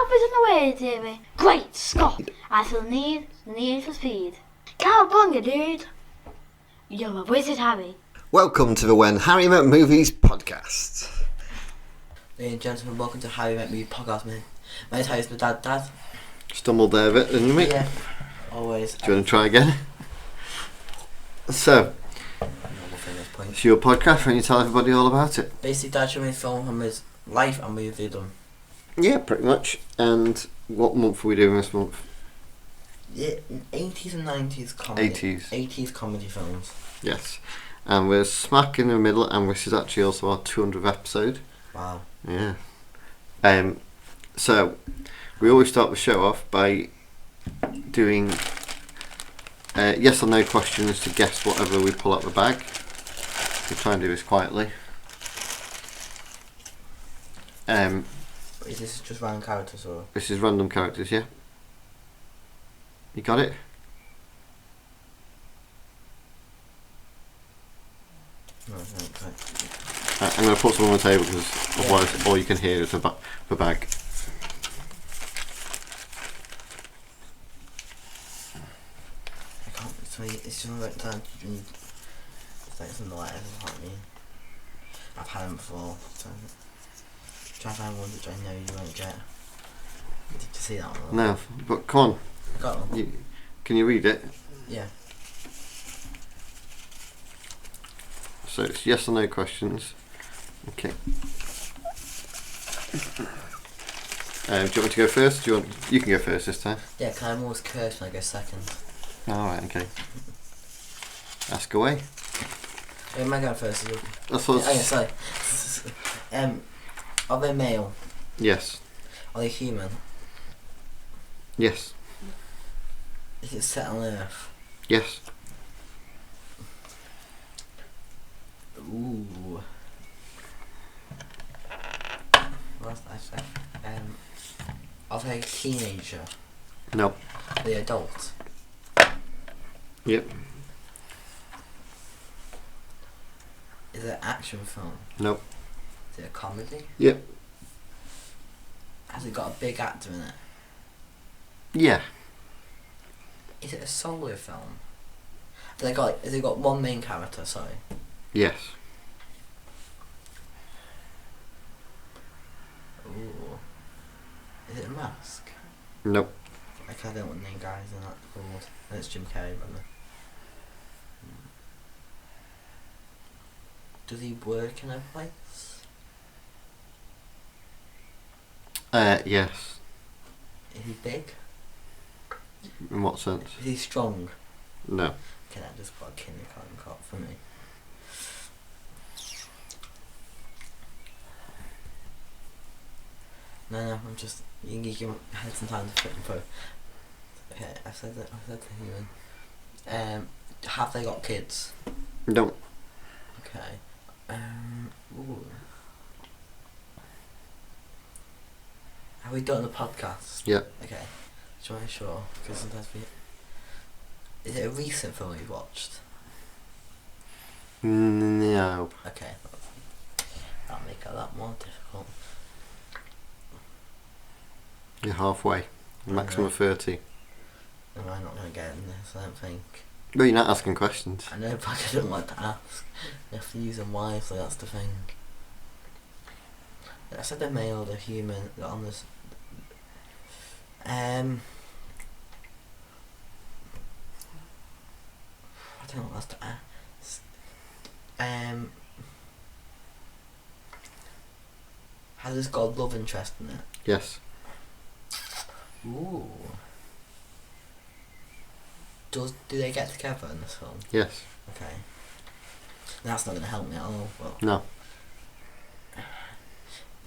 Alpha's in the way, Davey. Great Scott! I feel the need for speed. Cowabunga, dude! You're a wizard, Harry. Welcome to the When Harry Met Movies podcast. Ladies and gentlemen, welcome to Harry Met Movies podcast, mate. My name's Harry's my dad. Stumbled there a bit, didn't you, mate? Yeah, always. Do you want to try again? So, it's your podcast. When you tell everybody all about it. Basically, Dad showed me a film from his life and we reviewed them. Yeah, pretty much. And what month are we doing this month? Yeah, 80s and 90s comedy. 80s comedy films. Yes. And we're smack in the middle, and this is actually also our 200th episode. Wow. Yeah. So, we always start the show off by doing yes or no questions to guess whatever we pull out the bag. We try and do this quietly. Is this just random characters or? This is random characters, yeah. You got it? No, okay. I'm going to put some on the table because otherwise all you can hear is the bag. I can't, it's just the right time to drink. It's like some light, I mean. I've had them before, so try to find one which I know you won't get. Did you see that one? No, but come on. I got one. Can you read it? Yeah. So it's yes or no questions. Okay. Do you want me to go first? You can go first this time. Yeah, cause I'm always cursed when I go second. Alright, okay. Ask away. Am I going first? That's what Sorry. Are they male? Yes. Are they human? Yes. Is it set on Earth? Yes. Ooh. What's that say? Are they a teenager? No. Are they adult? Yep. Is it an action film? No. Is it a comedy? Yep. Has it got a big actor in it? Yeah. Is it a solo film? Has it got one main character, sorry? Yes. Ooh. Is it a mask? Nope. I don't know what name guys in that called. And it's Jim Carrey, by the way. Does he work in a place? Yes. Is he big? In what sense? Is he strong? No. Can I just put a kindergarten cop for me? No, I'm just. You can have some time to fit and through. Okay, I said to human. Have they got kids? No. Okay. Ooh. Have we done the podcast? Yeah. Okay. Sure, because sometimes we. Is it a recent film you've watched? No. Okay. That'll make it a lot more difficult. You're halfway. Maximum of 30. Am I not going to get in this? I don't think. Well, you're not asking questions. I know, but I don't like to ask. You have to use them wisely, that's the thing. I said they're male, they're human, they're on this. I don't know what else to ask. Has this got a love interest in it? Yes. Ooh. Do they get together in this film? Yes. Okay. That's not going to help me at all. Well, No.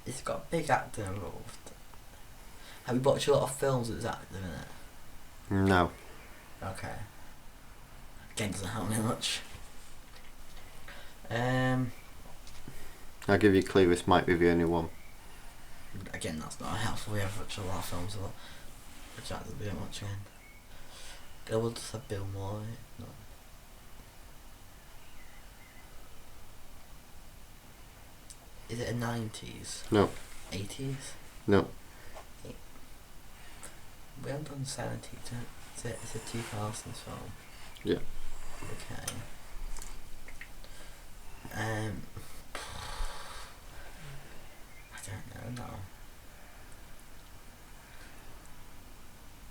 it's got a big actor involved. Have you watched a lot of films with this actor in it? No. Okay. Again, doesn't help me much. I'll give you a clue, this might be the only one. Again, that's not helpful. We have watched a lot of films. Which actors we don't watch again? I will just have Bill Murray. No. Is it a 90s? No. 80s? No. We haven't done 70. It's a 2000s film. Yeah. Okay. I don't know now.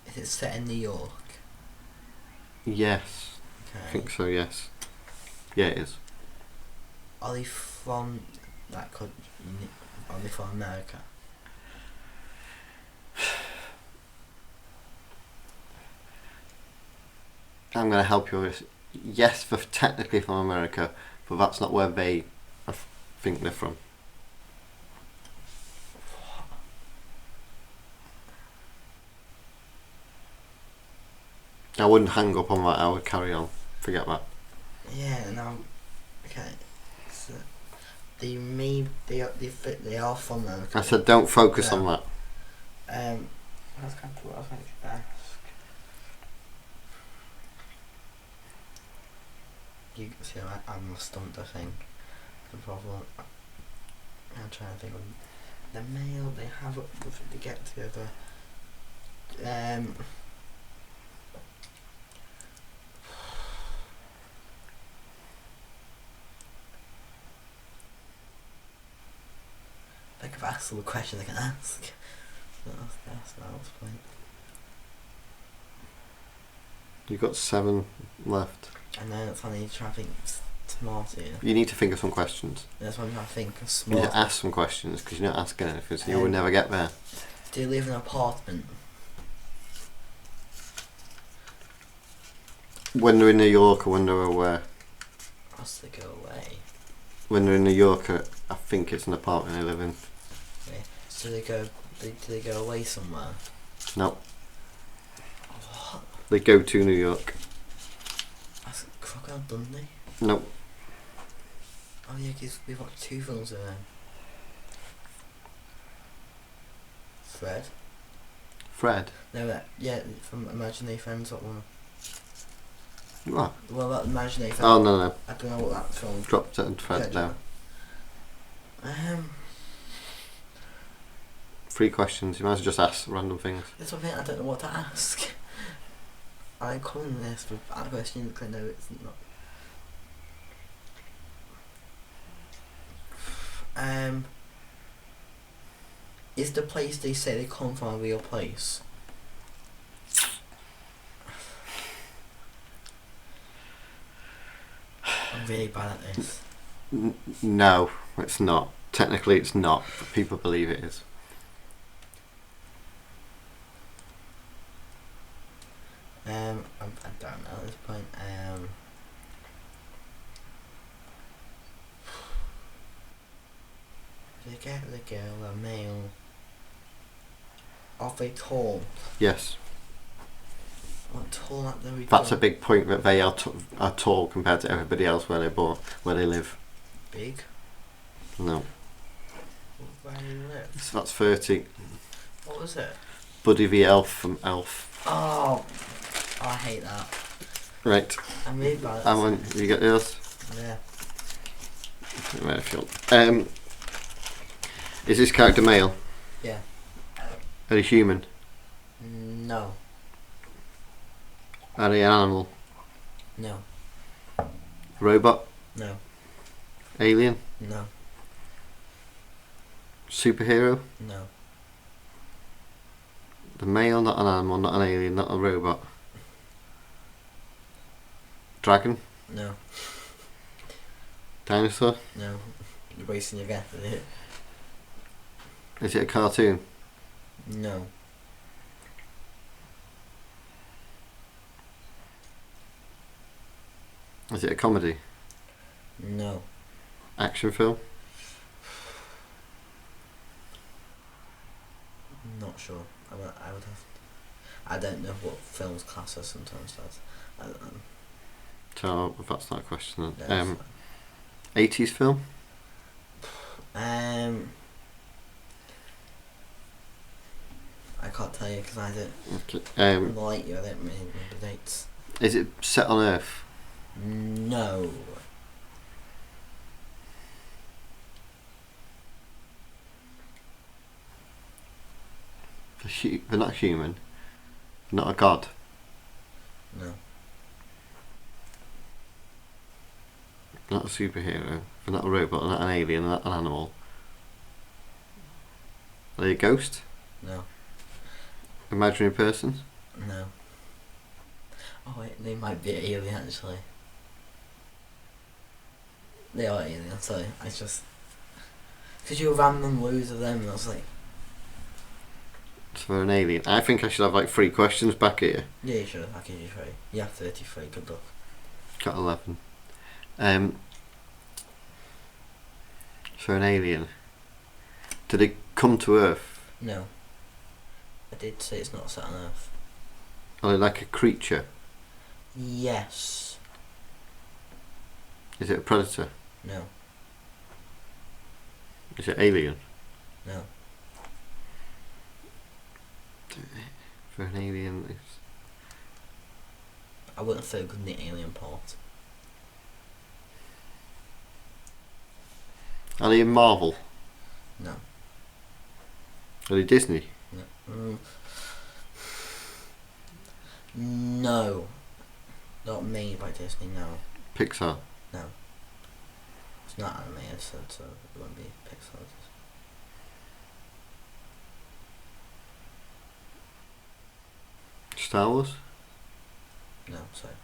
Is it set in New York? Yes. Okay. I think so, yes. Yeah, it is. Are they from that country? Are they from America? I'm going to help you with this. Yes, they're technically from America, but that's not where they think they're from. I wouldn't hang up on that, I would carry on. Forget that. Yeah, no. Okay. So they are from America. I said don't focus Yeah. on that. That's kind of what I was going to ask. You see, I'm stumped, I think. The problem. I'm trying to think of the male they have to get together. Think of asked all the questions I can ask. That's my point. You've got 7 left. And then it's funny trying to think smarter. You need to think of some questions. That's what I'm trying to think of You need smarter. to ask some questions because you're not asking anything, so you will never get there. Do you live in an apartment? When they're in New York or when they're where? As they go away. When they're in New York, I think it's an apartment they live in. Okay. So do they go away somewhere? No. What? They go to New York. That's Crocodile Dundee? No. Oh yeah, because we've got 2 films of them. Fred? Fred? No, yeah, from Imaginary Friends, that one. What? Well, that Imaginary Friends. Oh, no. I don't know what that film. Dropped it and Fred down. 3 questions. You might as well just ask random things. That's what I mean, I don't know what to ask. I'm calling this with that question because I know it's not. Is the place they say they come from a real place? I'm really bad at this. No, it's not. Technically it's not, but people believe it is. I don't know at this point. They get the girl a male. Are they tall? Yes. What tall at the That's a big point, that they are tall compared to everybody else where they live. Big? No. Where do you live? So that's 30. What was it? Buddy the Elf from Elf. Oh, I hate that. Right. I'm really bad at Alan, you got yours? Yeah. Redfield. Is this character male? Yeah. Are they human? No. Are they an animal? No. Robot? No. Alien? No. Superhero? No. The male, not an animal, not an alien, not a robot. Dragon? No. Dinosaur? No. You're wasting your guess, isn't it? Is it a cartoon? No. Is it a comedy? No. Action film? Not sure. I would have. I don't know what films class as sometimes does. I don't know. So if that's not a question. No, Then. it's 80s film? fine. I can't tell you because I don't. Okay. Like you, I don't really remember dates. Is it set on Earth? No. They're not human. Not a god. No. Not a superhero. They're not a robot. They're not an alien. They're not an animal. Are they a ghost? No. Imaginary person? No. Oh wait, they might be alien actually. They are alien, sorry. I just... Because you ran them loads of them and I was like... So they're an alien. I think I should have like 3 questions back here. Yeah, you should. I can do 3. You have 33, good luck. Got 11. So an alien. Did it come to Earth? No. I did say it's not set on Earth. Are they like a creature? Yes. Is it a predator? No. Is it alien? No. For an alien, it's... I wouldn't focus on the alien part. Are they in Marvel? No. Are they Disney? No. No. Not made by Disney, no. Pixar? No. It's not animated, so it won't be Pixar. Star Wars? No, sorry.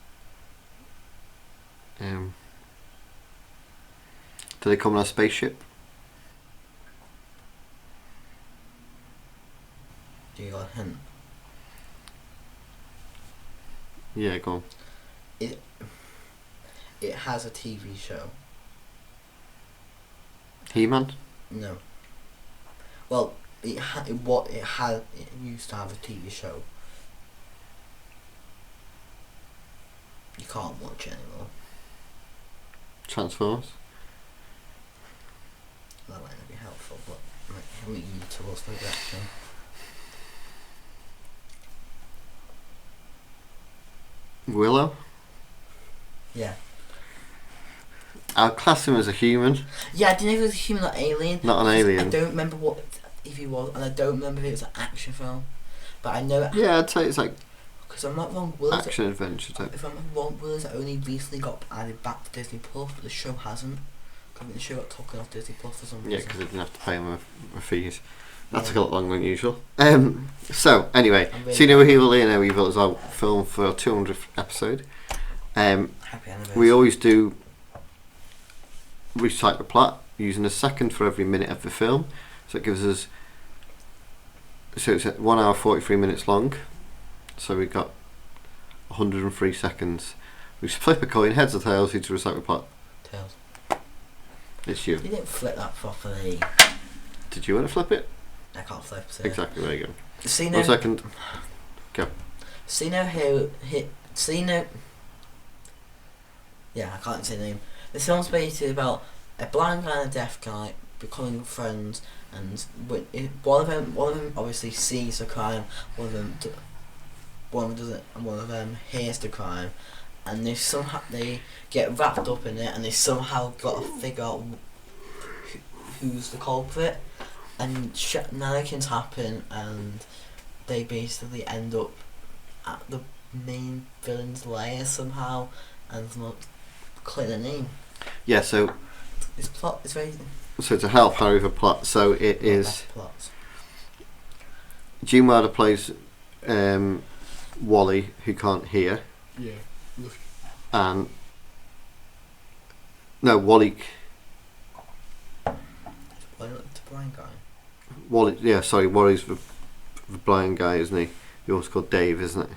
Do they come on a spaceship? Do you got a hint? Yeah, go on. It has a TV show. He-Man? No. Well, it used to have a TV show. You can't watch it anymore. Transformers? That might not be helpful, but might lead you towards the direction. Willow? Yeah. I'll class him as a human. Yeah, I didn't know if it was a human or alien. Not an alien. I don't remember if he was, and I don't remember if it was an action film. But I know... Yeah, I'd say it's like Because I'm not wrong, action adventure type. if I'm not wrong, Willow's only recently got added back to Disney Plus, but the show hasn't. I think the show got taken off Disney Plus for some reason. Yeah, because they didn't have to pay him a fees. That Yeah. took a lot longer than usual. So, anyway, I'm really See No Evil, Hear No Evil is our film for our 200th episode. Happy anniversary. We always do recite the plot using a second for every minute of the film. So it gives us... So it's 1 hour 43 minutes long. So we've got 103 seconds. We flip a coin, heads or tails, who to recite the plot. Tails. It's you. You didn't flip that properly. Did you want to flip it? I can't flip it. Exactly, there you go. See 1 second. Go. See no see no. Yeah, I can't say the name. The film's basically about a blind guy and a deaf guy becoming friends, and one of them obviously sees the crime, one of them doesn't, and one of them hears the crime, and they get wrapped up in it, and they somehow got to figure out who's the culprit, and shenanigans happen, and they basically end up at the main villain's lair somehow, and it's not clear the name. Yeah, so This plot is very... So to help Harry with the plot, so it is... Plots. Gene Wilder plays Wally, who can't hear. Yeah. And... No, Wally... Why not the blind guy? Wally, yeah, sorry, Wally's the blind guy, isn't he? He also called Dave, isn't it?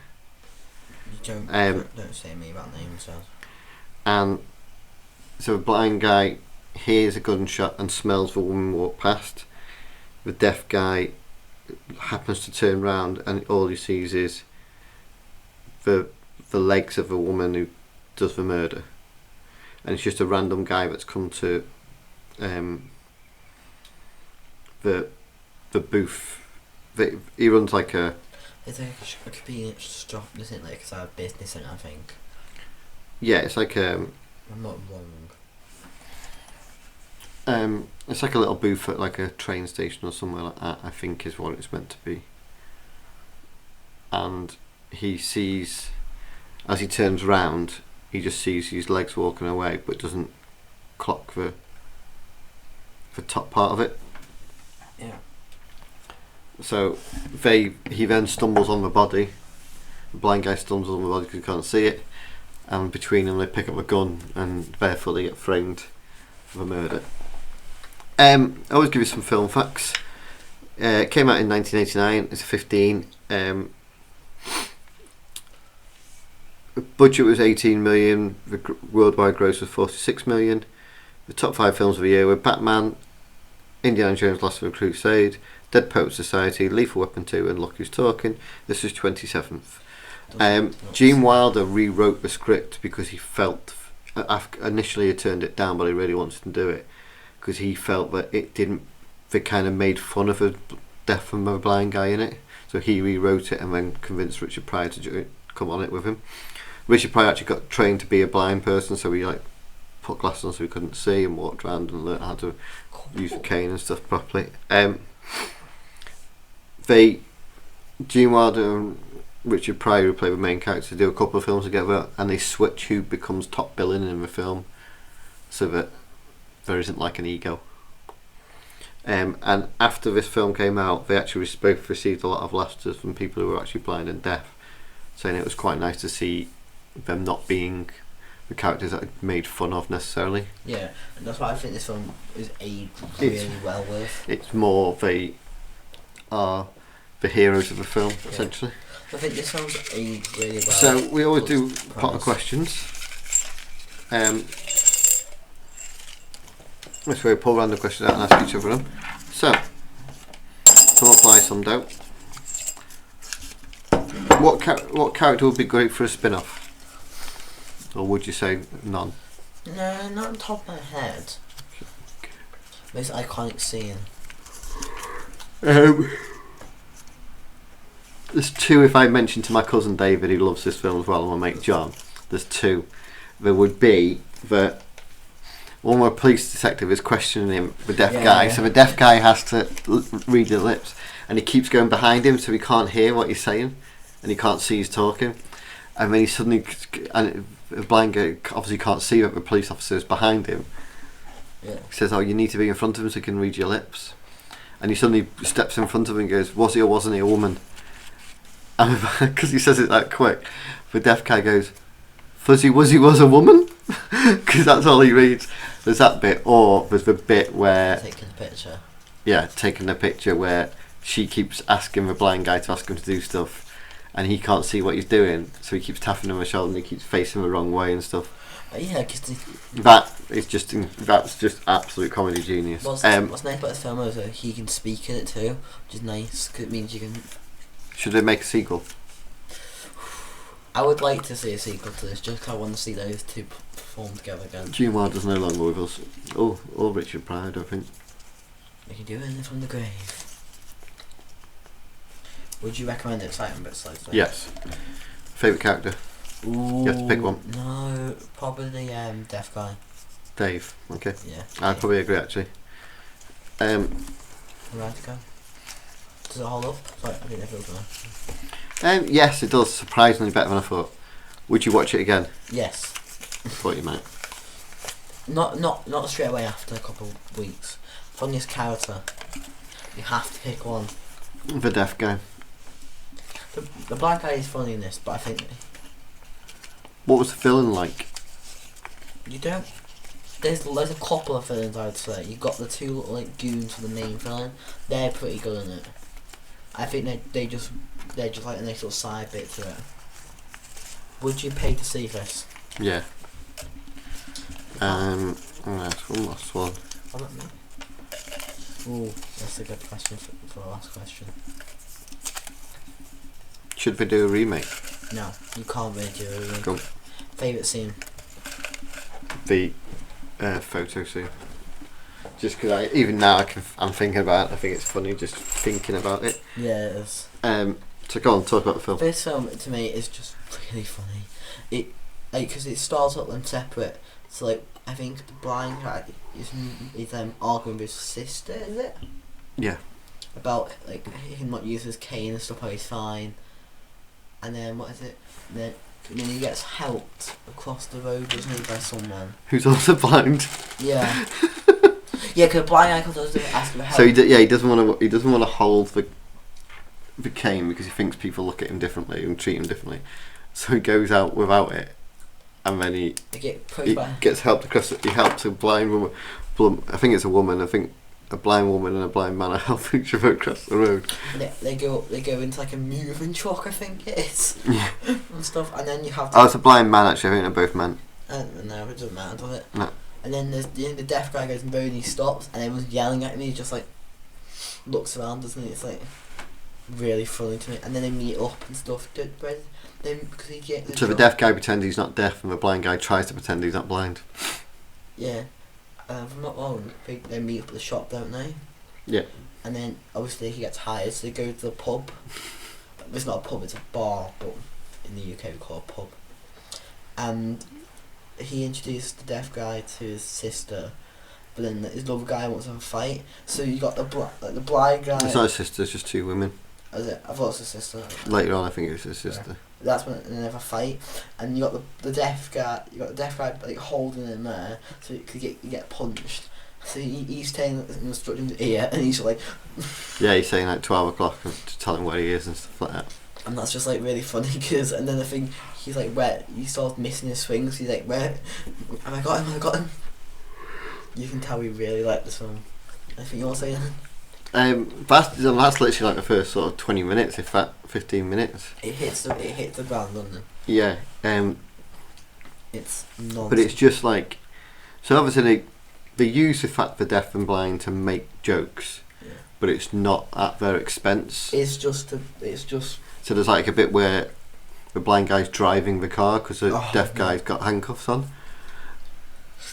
You don't say me about names, so... And so the blind guy hears a gunshot and smells the woman walk past. The deaf guy happens to turn round and all he sees is the legs of a woman who does the murder. And it's just a random guy that's come to the booth. He runs like a... It's like a convenience shop, isn't it? Like it's a business centre, I think. Yeah, it's like I'm not wrong. it's like a little booth at like a train station or somewhere like that, I think is what it's meant to be. And he sees, as he turns round, he just sees his legs walking away, but doesn't clock the top part of it. Yeah. So he then stumbles on the body. The blind guy stumbles on the body because he can't see it, and between them they pick up a gun and therefore they get framed for the murder. I always give you some film facts. It came out in 1989. It's 15. The budget was 18 million. The worldwide gross was 46 million. The top 5 films of the year were Batman, Indiana Jones: Last of the Crusade, Dead Poets Society, Lethal Weapon 2, and Look Who's Talking. This is 27th. Gene Wilder rewrote the script because he felt, initially he turned it down, but he really wanted to do it because he felt that they kind of made fun of a deaf and a blind guy in it. So he rewrote it and then convinced Richard Pryor to come on it with him. Richard Pryor actually got trained to be a blind person, so he put glasses on so he couldn't see and walked around and learned how to use a cane and stuff properly. Gene Wilder and Richard Pryor, who play the main character, do a couple of films together, and they switch who becomes top billing in the film, so that there isn't an ego. And after this film came out, they actually both received a lot of laughter from people who were actually blind and deaf, saying it was quite nice to see them not being the characters that are made fun of necessarily. Yeah, and that's why I think this film is aged really well with. It's more they are the heroes of the film, essentially. I think this film's aged really well. So we always do pot of questions. This way we pull random questions out and ask each other them. So, some apply, some don't. What character would be great for a spin-off? Or would you say none? No, not on top of my head. Most iconic scene. There's 2 if I mention to my cousin David, who loves this film as well, and my mate John. There's 2. There would be that one where a police detective is questioning him, the deaf guy. So the deaf guy has to read the lips, and he keeps going behind him, so he can't hear what he's saying, and he can't see he's talking. And then he suddenly, and the blind guy obviously can't see that the police officer is behind him. Yeah. He says, "Oh, you need to be in front of him so he can read your lips." And he suddenly steps in front of him and goes, "Was he or wasn't he a woman?" And because he says it that quick, the deaf guy goes, "Fuzzy Wuzzy was a woman?" Because that's all he reads. There's that bit, or there's the bit where taking the picture. Yeah, taking the picture where she keeps asking the blind guy to ask him to do stuff, and he can't see what he's doing, so he keeps tapping him on the shoulder and he keeps facing the wrong way and stuff. Yeah, because that's just absolute comedy genius. What's nice about this film is that he can speak in it too, which is nice because it means you can. Should they make a sequel? I would like to see a sequel to this, just 'cause I want to see those 2 perform together again. Gene Wilder's no longer with us. Or Richard Pryor, I don't think. We can do it from the grave. Would you recommend it? Exciting bits like that. Yes. Favourite character? Ooh, You have to pick one. No, probably deaf guy. Dave. Okay. Yeah. I'd probably agree actually. Right to go. Does it hold up? Like, I think it feels nice. Yes, it does. Surprisingly better than I thought. Would you watch it again? Yes. I thought you might. Not straight away after a couple of weeks. Funniest character. You have to pick one. The deaf guy. The blind guy is funny in this, but I think What was the villain like? you don't. There's a couple of villains I would say. You got the 2 little goons for the main villain. They're pretty good in it. I think they're just like a nice little side bit to it. Would you pay to see this? Yeah. Right, one last one. What about me? Ooh, that's a good question for the last question. Should we do a remake? No, you can't really do it. Go. Favourite scene? The photo scene. Just because even now I'm thinking about it. I think it's funny just thinking about it. Yeah, it is. So go on, talk about the film. This film to me is just really funny. It because it starts up them separate. So I think the blind guy is arguing with his sister, is it? Yeah. About him not using his cane and stuff, how he's fine. and then what is it? And then he gets helped across the road, doesn't he, by someone? Who's also blind. Yeah. Yeah, because blind guy comes over to ask for help. So he doesn't want to hold the cane because he thinks people look at him differently and treat him differently. So he goes out without it, and then he gets helped across. He helps a blind woman. I think it's a woman. I think a blind woman and a blind man are helping each other across the road. They go into like a moving truck, I think it is. Yeah. And stuff, and then you have. Oh, it's a blind man actually. I think they're both men. No, it doesn't matter, does it? No. And then the deaf guy goes in the road and he stops, and everyone's yelling at him. He just like looks around, doesn't he? It's like really funny to me. And then they meet up and stuff. Because he gets. So the deaf guy pretends he's not deaf, and the blind guy tries to pretend he's not blind. Yeah. If I'm not wrong, they meet up at the shop, don't they? Yeah. And then obviously he gets hired, so they go to the pub. It's not a pub, it's a bar, but in the UK we call it a pub. And he introduced the deaf guy to his sister, but then his other guy wants to have a fight. So you got the blind guy. It's not a sister, it's just two women. Is it? I thought it was a sister. Later on, I think it's his sister. Yeah. That's when they have a fight, and you got the deaf guy. You got the deaf guy like holding him there, so you get punched. So he's telling instructing his ear, and he's like. Yeah, he's saying like 12 o'clock to tell him where he is and stuff like that. And that's just like really funny because, and then the thing, he's like, where he starts missing his swings. He's like, where? Have I got him? I got him. You can tell we really like this film. Anything you want to say? That's literally like the first sort of 20 minutes, if that 15 minutes. It hits the ground, doesn't it? Yeah. It's nonsense. But it's just like, so obviously they use the fact they're deaf and blind to make jokes, but it's not at their expense. It's just. So there's like a bit where the blind guy's driving the car because the deaf guy's got handcuffs on.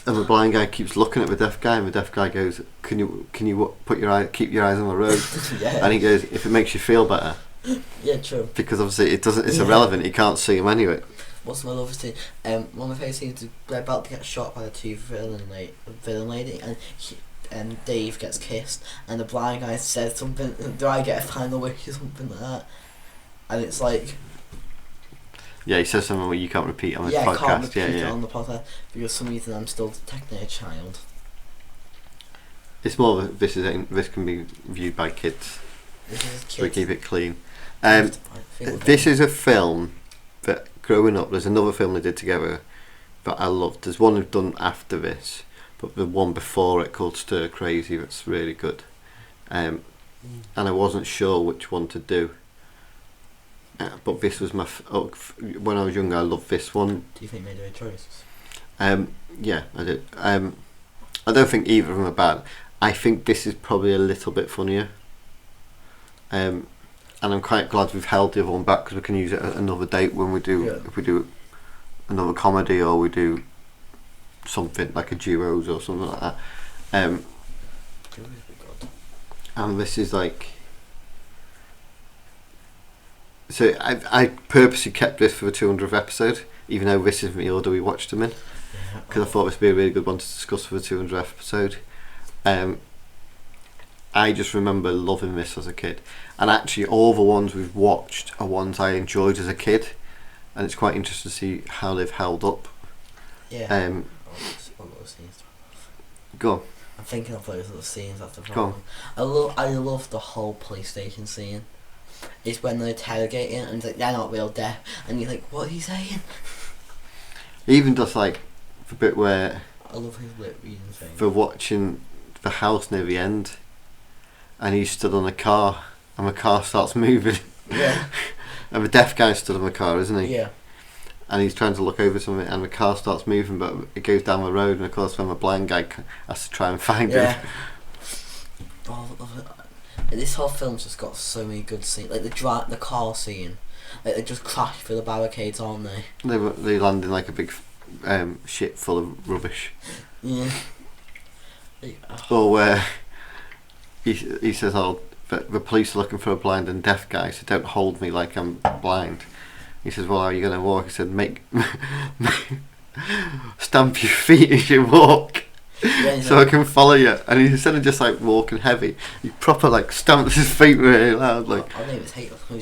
And the blind guy keeps looking at the deaf guy, and the deaf guy goes, "Can you keep your eyes on the road?" Yeah. And he goes, "If it makes you feel better." Yeah, true. Because obviously it doesn't. It's irrelevant. You can't see him anyway. What's my lovely scene? One of my favourite scenes is they're about to get shot by the two villain lady, and Dave gets kissed, and the blind guy says something. Do I get a final wish or something like that? And it's like. Yeah, he says something you can't repeat on the podcast. I can't repeat it on the podcast because for some reason I'm still technically a child. It's more of this can be viewed by kids. This is kids. So we keep it clean. This is a film that growing up, there's another film they did together that I loved. There's one they've done after this, but the one before it called Stir Crazy that's really good. And I wasn't sure which one to do. But this was when I was younger, I loved this one. Do you think you made the right choices? Yeah, I did. I don't think either of them are bad. I think this is probably a little bit funnier. And I'm quite glad we've held the other one back because we can use it at another date when we do, if we do another comedy or we do something like a duos or something like that. And this is like. So I purposely kept this for the 200th episode, even though this isn't the order we watched them in, because I thought this would be a really good one to discuss for the 200th episode. I just remember loving this as a kid, and actually all the ones we've watched are ones I enjoyed as a kid, and it's quite interesting to see how they've held up. Yeah. Go on. I'm thinking of those little scenes. That's the Go problem. I love the whole police station scene. It's when they're interrogating and it's like they're not real deaf, and you're like, what are you saying? Even just like the bit where I love his lip reading thing. they're watching the house near the end, and he's stood on a car, and the car starts moving. Yeah. And the deaf guy stood on the car, isn't he? Yeah. And he's trying to look over something, and the car starts moving, but it goes down the road, and of course, when the blind guy has to try and find him. Oh, this whole film's just got so many good scenes, like the car scene, like they just crash through the barricades, aren't they? They land in like a big ship full of rubbish. Yeah. Or where he says, "Oh, the police are looking for a blind and deaf guy, so don't hold me like I'm blind." He says, "Well, how are you going to walk?" He said, "Stamp your feet as you walk." Yeah, so I can follow you, and instead of just like walking heavy, he proper like stamps his feet really loud. Like I think it's hateful.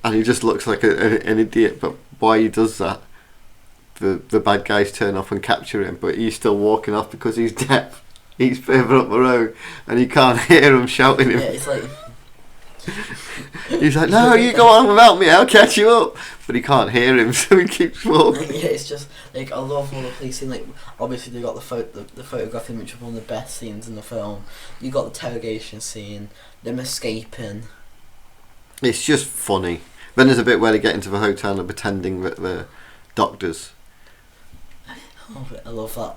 and he just looks like an idiot. But why he does that, the bad guys turn off and capture him, but he's still walking off because he's deaf. He's further up the road and he can't hear him shouting him. Yeah, it's like he's like, no, you go on without me, I'll catch you up. But he can't hear him, so he keeps walking. yeah, it's just like I love all the police scene. Like obviously they got the photograph image of one of the best scenes in the film. You got the interrogation scene, them escaping. It's just funny. Then there's a bit where they get into the hotel and pretending that they're doctors. Oh, I love that.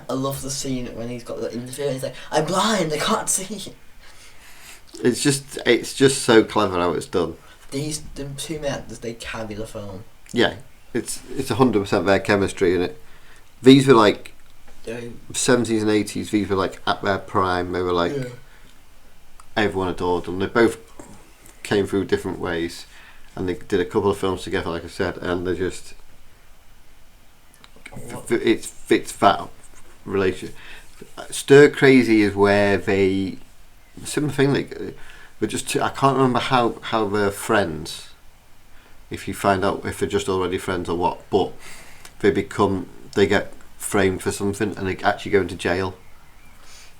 I love the scene when he's got the interview and he's like, I'm blind, I can't see. It's just so clever how it's done. The two men, they carry the film. Yeah, it's 100% their chemistry in it. These were like 70s and 80s. These were like at their prime. They were like everyone adored them. They both came through different ways, and they did a couple of films together, like I said, and they just it fits that relationship. Stir Crazy is where they similar thing like. But I can't remember how they're friends. If you find out if they're just already friends or what, but they get framed for something and they actually go into jail.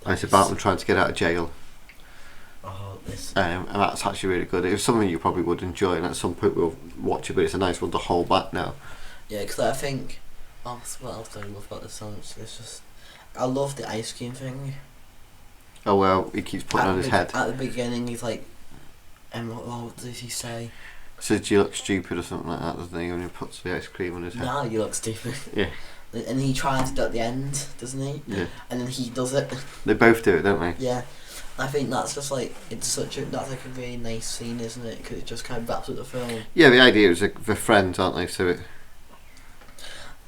And it's about them trying to get out of jail. Oh, this. And that's actually really good. It was something you probably would enjoy, and at some point we'll watch it. But it's a nice one to hold back now. Yeah, because I think. Oh, what else do I love about this song? It's just, I love the ice cream thing. Oh well, he keeps putting on his head. At the beginning, he's like, what does he say? Says you look stupid or something like that, doesn't he? When he puts the ice cream on his head. No, you look stupid. Yeah. And he tries it at the end, doesn't he? Yeah. And then he does it. They both do it, don't they? Yeah. I think that's just like that's like a really nice scene, isn't it? Because it just kind of wraps up the film. Yeah, the idea is they're friends, aren't they? So it.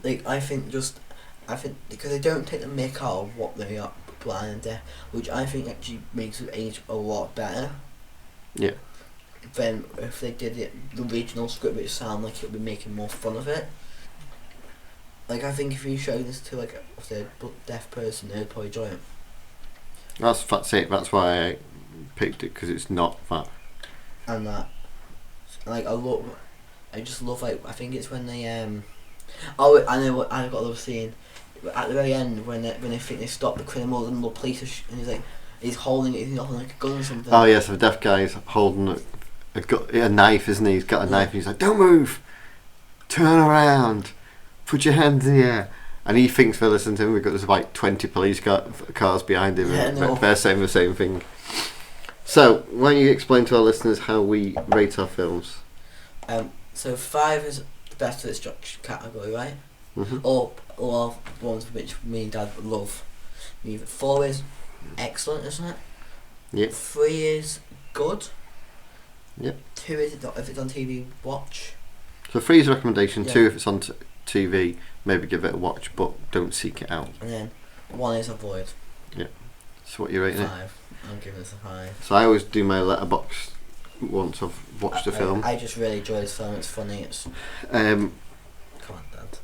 Like I think because they don't take the mick out of what they are. Blind and deaf, which I think actually makes it age a lot better. Yeah. Than if they did it the original script, which sound like it would be making more fun of it. Like I think if you show this to like a deaf person, they'd probably enjoy it. That's it. That's why I picked it, because it's not that. And that, like I just love like I think it's when they oh I know what I've got another scene. At the very end, when they think they stop the criminals and the police and he's holding it, he's holding like a gun or something. Oh yes, the deaf guy's holding a knife, isn't he? He's got a knife and he's like, don't move, turn around, put your hands in the air. And he thinks they're listening to him because there's like 20 police cars behind him, and they're saying the same thing. So, why don't you explain to our listeners how we rate our films? So 5 is the best of its category, right? Mm-hmm. Or ones which me and Dad love. 4 is excellent, isn't it? Yeah. 3 is good. Yep. 2 is if it's on TV, watch. So 3 is a recommendation. Yeah. 2 if it's on TV, maybe give it a watch, but don't seek it out. And then 1 is avoid. Yeah. So what you're rating it? 5. I'm giving this a 5. So I always do my letterbox once I've watched a film. I just really enjoy this film. It's funny. It's come on, Dad.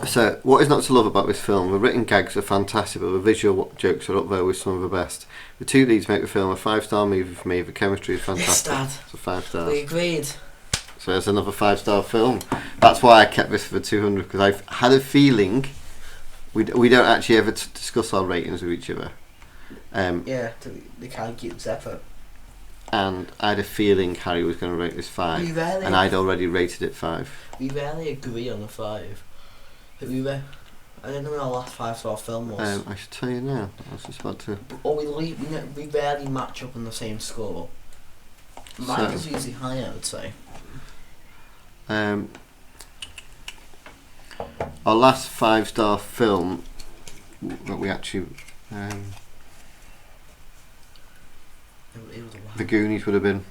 So, what is not to love about this film? The written gags are fantastic, but the visual jokes are up there with some of the best. The two leads make the film a 5-star movie for me. The chemistry is fantastic. Yes, Dad. It's a 5 stars. We agreed. So there's another 5-star film. That's why I kept this for 200, because I've had a feeling we don't actually ever discuss our ratings with each other. Yeah, they can't keep separate. And I had a feeling Harry was going to rate this 5, and I'd already rated it 5. We rarely agree on the 5. I don't know when our last 5-star film was. I should tell you now. I was just about to. Or we rarely match up on the same score. Mine is usually higher, I would say. Our last 5-star film that we actually It was a while. The Goonies would have been.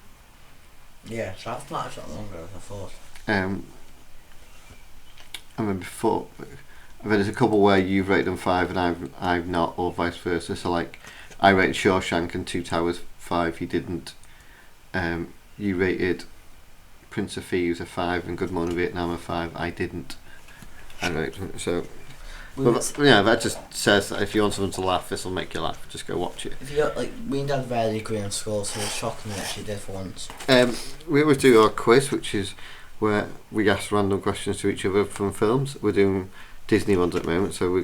Yeah, so that's not actually that long ago as I thought. I mean before, there's a couple where you've rated them 5 and I've not, or vice versa. So like, I rated Shawshank and Two Towers 5. You didn't. You rated Prince of Thieves a 5 and Good Morning Vietnam a 5. I didn't. I rated so. That just says that if you want someone to laugh, this will make you laugh. Just go watch it. If you got, like, me and Dad rarely agree on scores, so it's shocking we actually did for once. We always do our quiz, which is where we ask random questions to each other from films. We're doing Disney ones at the moment, so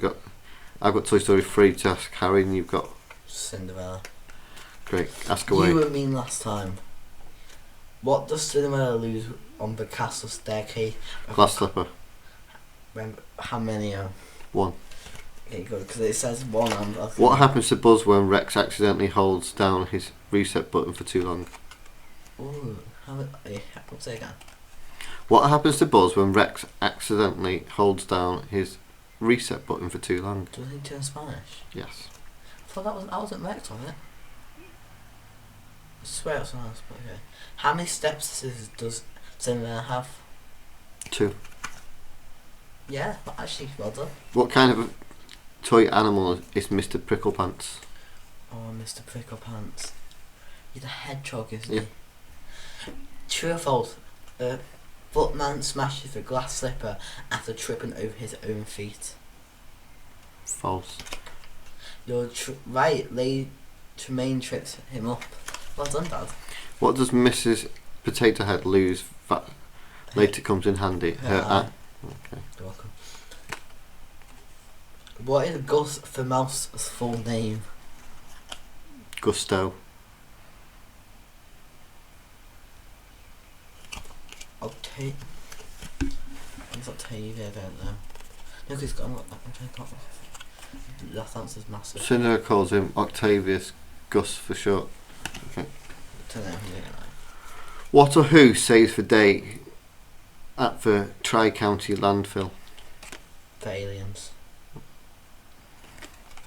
I've got Toy Story 3 to ask Harry, and you've got Cinderella. Great, ask away. You were mean last time. What does Cinderella lose on the castle staircase? Glass slipper. How many are? 1. Okay, good, because it says 1 on. What happens to Buzz when Rex accidentally holds down his reset button for too long? Ooh, what's it again? What happens to Buzz when Rex accidentally holds down his reset button for too long? Does he turn Spanish? Yes. I thought that wasn't Rex, was it? I swear it was someone else, but okay. How many steps does Cinderella have? 2. Yeah, actually, well done. What kind of a toy animal is Mr. Pricklepants? Oh, Mr. Pricklepants. He's a hedgehog, isn't Yeah. he? True or false? Footman smashes a glass slipper after tripping over his own feet. False. You're right, Tremaine trips him up. Well done, Dad. What does Mrs. Potato Head lose that later comes in handy? Her eye. Okay. You're welcome. What is Gus the Mouse's full name? Gusto. It's Octavia, I don't know. No, because I'm trying to come. That answer's massive. Cinderella calls him Octavius Gus for short. Okay. Don't know who they are. What or who saves the day at the Tri-County landfill? The aliens.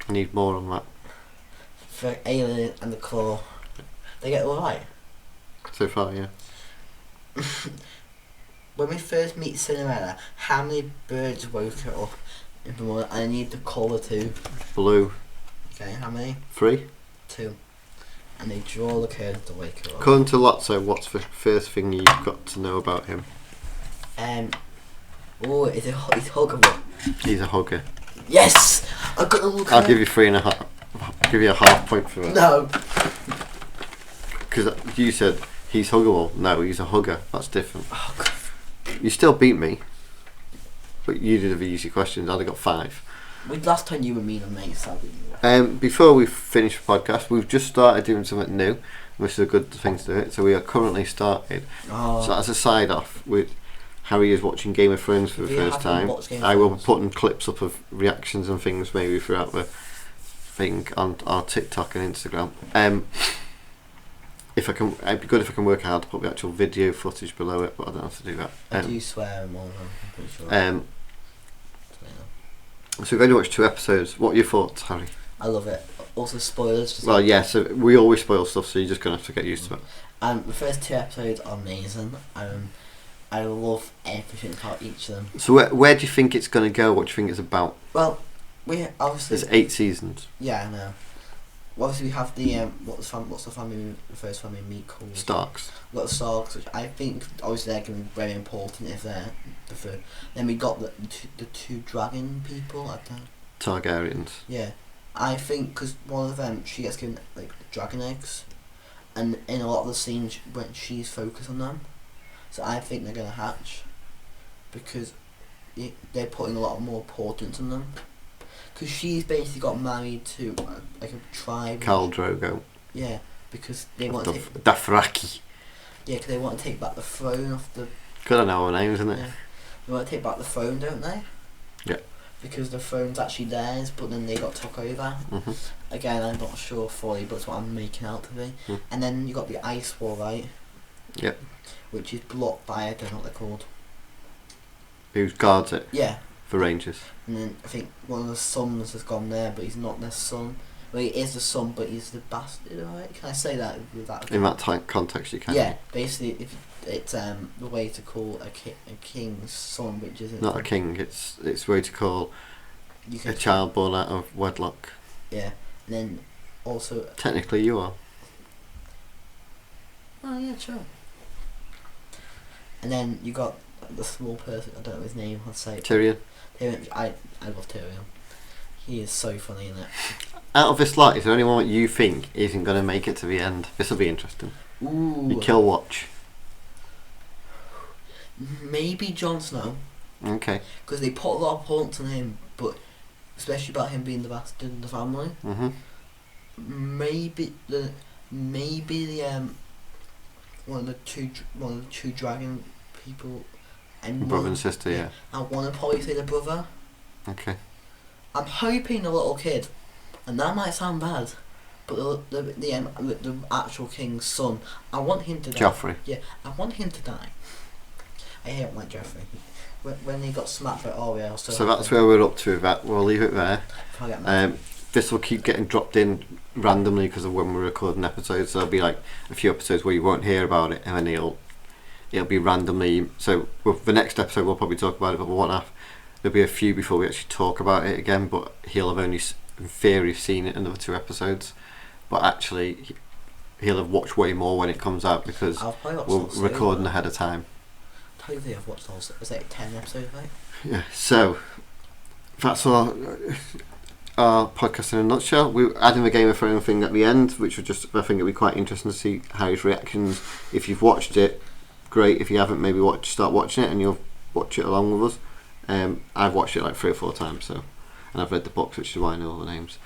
I need more on that. The alien and the claw. They get it all right. So far, yeah. When we first meet Cinderella, how many birds woke her up in the morning? I need the colour 2. Blue. Okay, how many? 3. 2. And they draw the curtain to wake her up. According to Lotso, what's the first thing you've got to know about him? He's huggable. He's a hugger. Yes! I got the look. I'll give you 3.5. I'll give you a half point for it. No. Because you said he's huggable. No, he's a hugger. That's different. Oh, God. You still beat me, but you did the easy questions. I'd have got 5. Last time you were mean on me, so I beat you. Before we finish the podcast, we've just started doing something new, which is a good thing to do it. So we are currently started. Oh. So as a side off, with Harry is watching Game of Thrones for the first time. I will be putting clips up of reactions and things maybe throughout the thing on our TikTok and Instagram. If I can, it'd be good if I can work out how to put the actual video footage below it, but I don't have to do that. I do swear more than I'm pretty sure. So we've only watched 2 episodes. What are your thoughts, Harry? I love it. Also spoilers. Well, yeah, so we always spoil stuff, so you're just going to have to get used to it. The first 2 episodes are amazing. I love everything about each of them. So where do you think it's going to go? What do you think it's about? Well, we obviously... There's 8 seasons. Yeah, I know. Well, obviously we have the what's the first family meet called? Starks. We've got the Starks, which I think obviously they're going to be very important if they're the third. Then we got the 2 dragon people. I don't. Targaryens. Yeah, I think because one of them she gets given like dragon eggs, and in a lot of the scenes when she's focused on them, so I think they're going to hatch, because they're putting a lot more importance on them. Because she's basically got married to like a tribe. Khal Drogo. Yeah, because they want to take. Dothraki. Yeah, because they want to take back the throne off the. Good, I know her name, isn't it? Yeah, they want to take back the throne, don't they? Yeah. Because the throne's actually theirs, but then they got took over. Mhm. Again, I'm not sure fully, but it's what I'm making out to be. Mm. And then you got the ice wall, right? Yep. Which is blocked by, I don't know what they're called. Who guards it? Yeah. For Rangers. And then I think one of the sons has gone there, but he's not their son. Well, he is the son, but he's the bastard, right? Can I say that with that? In that context, you can. Yeah, basically, if it's the way to call a king's son, which isn't Not a king. It's way to call you a child born out of wedlock. Yeah, and then also. Technically, you are. Oh yeah, sure. And then you got the small person. I don't know his name. I'll say Tyrion. Tyrion. I love Tyrion. He is so funny in it. Out of this lot, is there anyone that you think isn't going to make it to the end? This will be interesting. Ooh. You kill watch. Maybe Jon Snow. Okay. Because they put a lot of points on him, but especially about him being the bastard in the family. Maybe the one of the two dragon people. And Brother and sister, yeah. I want to probably say the brother. Okay. I'm hoping the little kid, and that might sound bad, but the actual king's son, I want him to die. Joffrey. Yeah, I want him to die. I hate like Joffrey. When he got smacked by Oreo. So that's where we're up to with that. We'll leave it there. Forget This will keep getting dropped in randomly because of when we're recording episodes. So there'll be like a few episodes where you won't hear about it, and then it'll be randomly. So with the next episode we'll probably talk about it, but we won't have. There'll be a few before we actually talk about it again. But he'll have only, in theory, seen it in another 2 episodes. But actually, he'll have watched way more when it comes out because we're recording ahead of time. Hopefully I've watched all. Was it 10 episodes, right? Yeah. So that's our podcast in a nutshell. We're adding the Game of Thrones thing at the end, which was just, I think it'd be quite interesting to see Harry's reactions. If you've watched it, great. If you haven't, maybe start watching it and you'll watch it along with us. I've watched it like 3 or 4 times, and I've read the books, which is why I know all the names.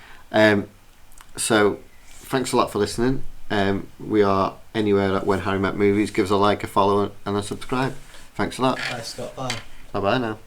So thanks a lot for listening. We are anywhere at When Harry Met Movies. Give us a like, a follow, and a subscribe. Thanks a lot. Bye, Scott. Bye. Bye bye now.